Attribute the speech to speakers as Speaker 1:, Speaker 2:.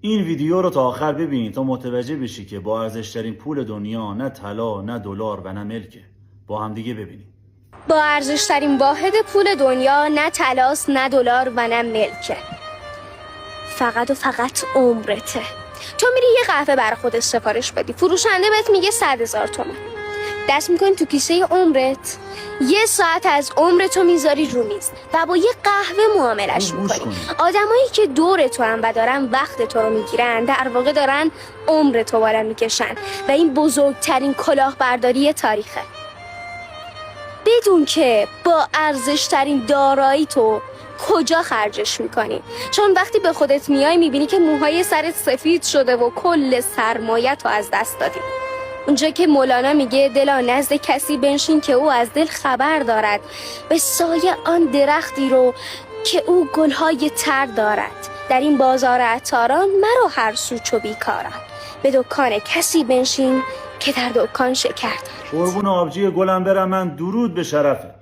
Speaker 1: این ویدیو رو تا آخر ببین تا متوجه بشی که با ارزشترین پول دنیا نه طلا نه دلار و نه ملکه. با هم دیگه ببینیم.
Speaker 2: با ارزشترین واحد پول دنیا نه طلاست نه دلار و نه ملکه، فقط و فقط عمرته. تو میری یه قهوه برای خودت سفارش بدی، فروشنده بهت میگه 100,000 تومان، دست میکنی تو کیسه عمرت، 1 ساعت از عمرتو میذاری رو میز و با یه قهوه معاملش میکنی. آدمایی که دور تو هم و دارن وقت تو رو میگیرن در واقع دارن عمرتو بالا میکشن و این بزرگترین کلاهبرداری تاریخه. بدون که با ارزشترین دارایی تو کجا خرجش میکنی، چون وقتی به خودت میای میبینی که موهای سرت سفید شده و کل سرمایت رو از دست دادی. اونجا که مولانا میگه دلا نزد کسی بنشین که او از دل خبر دارد، به سایه آن درختی رو که او گلهای تر دارد. در این بازار عطاران مرو هر سو چو بیکاران، به دکان کسی بنشین که در دکان شکر دارد.
Speaker 1: قربون آبجی گلم برم من، درود به شرفه.